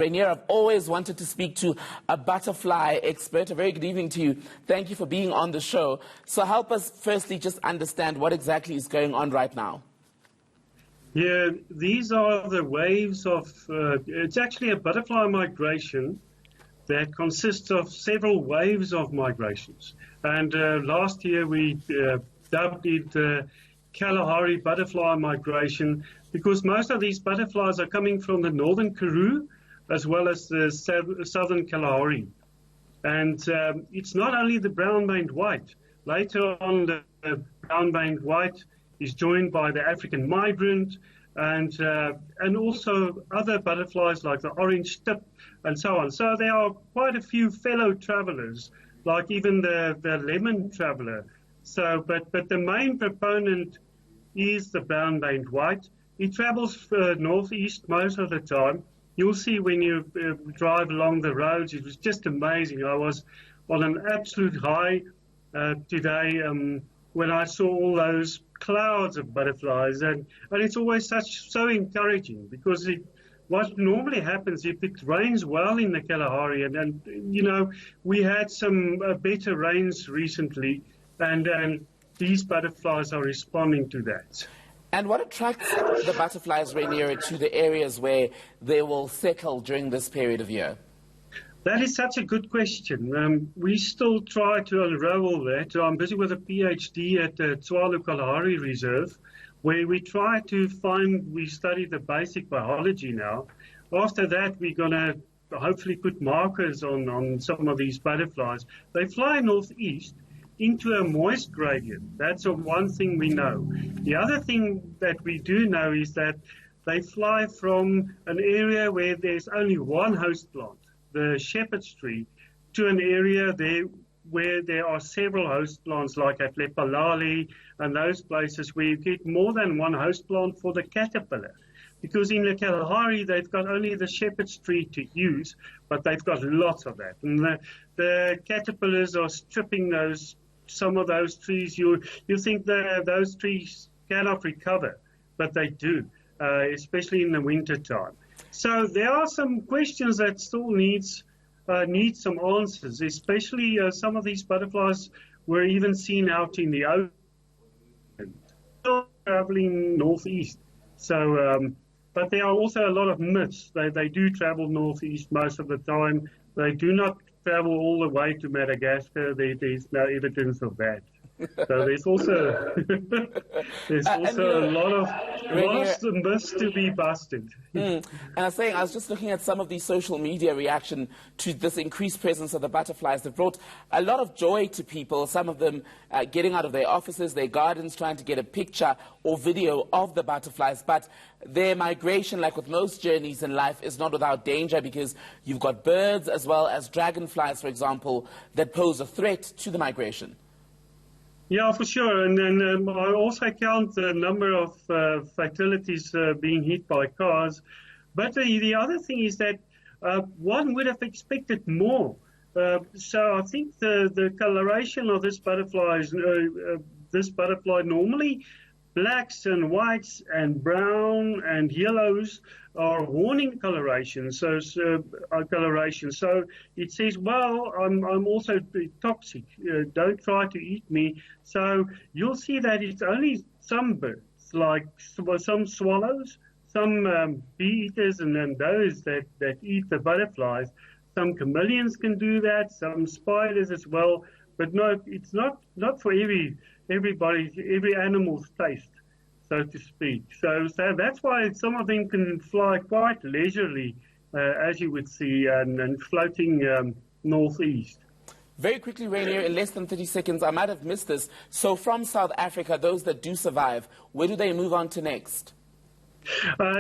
Reinier, I've always wanted to speak to a butterfly expert. A very good evening to you. Thank you for being on the show. So help us firstly just understand what exactly is going on right now. Yeah, these are the waves of, it's actually a butterfly migration that consists of several waves of migrations. And last year we dubbed it Kalahari butterfly migration because most of these butterflies are coming from the northern Karoo as well as the southern Kalahari. And it's not only the brown-maned white. Later on, the brown-maned white is joined by the African migrant and also other butterflies like the orange tip and so on. So there are quite a few fellow travelers, like even the lemon traveler. So, but the main proponent is the brown-maned white. It travels northeast most of the time. You'll see when you drive along the roads, it was just amazing. I was on an absolute high today when I saw all those clouds of butterflies. And it's always so encouraging because what normally happens if it rains well in the Kalahari, and you know, we had some better rains recently, and these butterflies are responding to that. And what attracts the butterflies, Reinier, to the areas where they will settle during this period of year? That is such a good question. We still try to unravel that. I'm busy with a PhD at the Tswalu Kalahari Reserve, where we try to we study the basic biology now. After that, we're going to hopefully put markers on some of these butterflies. They fly northeast into a moist gradient. That's one thing we know. The other thing that we do know is that they fly from an area where there's only one host plant, the shepherd's tree, to an area there where there are several host plants like at Lepalale and those places where you get more than one host plant for the caterpillar. Because in the Kalahari, they've got only the shepherd's tree to use, but they've got lots of that. And the caterpillars are stripping some of those trees. You think that those trees cannot recover, but they do, especially in the winter time. So there are some questions that still need some answers, especially some of these butterflies were even seen out in the ocean, still traveling northeast. So, but there are also a lot of myths. They do travel northeast most of the time. They do not travel all the way to Madagascar. There's no evidence of that. So there's also a lot of myths to be busted. And I was just looking at some of the social media reaction to this increased presence of the butterflies that brought a lot of joy to people, some of them getting out of their offices, their gardens, trying to get a picture or video of the butterflies. But their migration, like with most journeys in life, is not without danger because you've got birds as well as dragonflies, for example, that pose a threat to the migration. Yeah, for sure. And I also count the number of fatalities being hit by cars. But the other thing is that one would have expected more. So I think the coloration of this butterfly normally blacks and whites and brown and yellows are warning coloration. So it says, well, I'm also toxic. Don't try to eat me. So you'll see that it's only some birds, like some swallows, some bee eaters, and then those that eat the butterflies. Some chameleons can do that, some spiders as well. But no, it's not for everybody, every animal's taste, so to speak. So that's why some of them can fly quite leisurely, as you would see, and floating northeast. Very quickly, Reinier, in less than 30 seconds, I might have missed this. So from South Africa, those that do survive, where do they move on to next?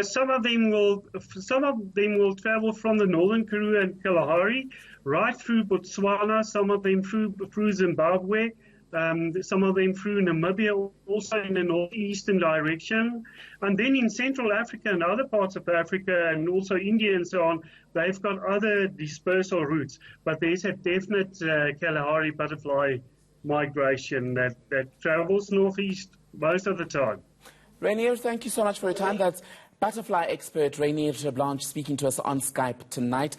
Some of them will travel from the northern Karoo and Kalahari right through Botswana. Some of them through Zimbabwe. Some of them through Namibia, also in the northeastern direction. And then in Central Africa and other parts of Africa and also India and so on, they've got other dispersal routes. But there's a definite Kalahari butterfly migration that travels northeast most of the time. Reinier, thank you so much for your time. That's Butterfly expert Reinier Terblanche speaking to us on Skype tonight.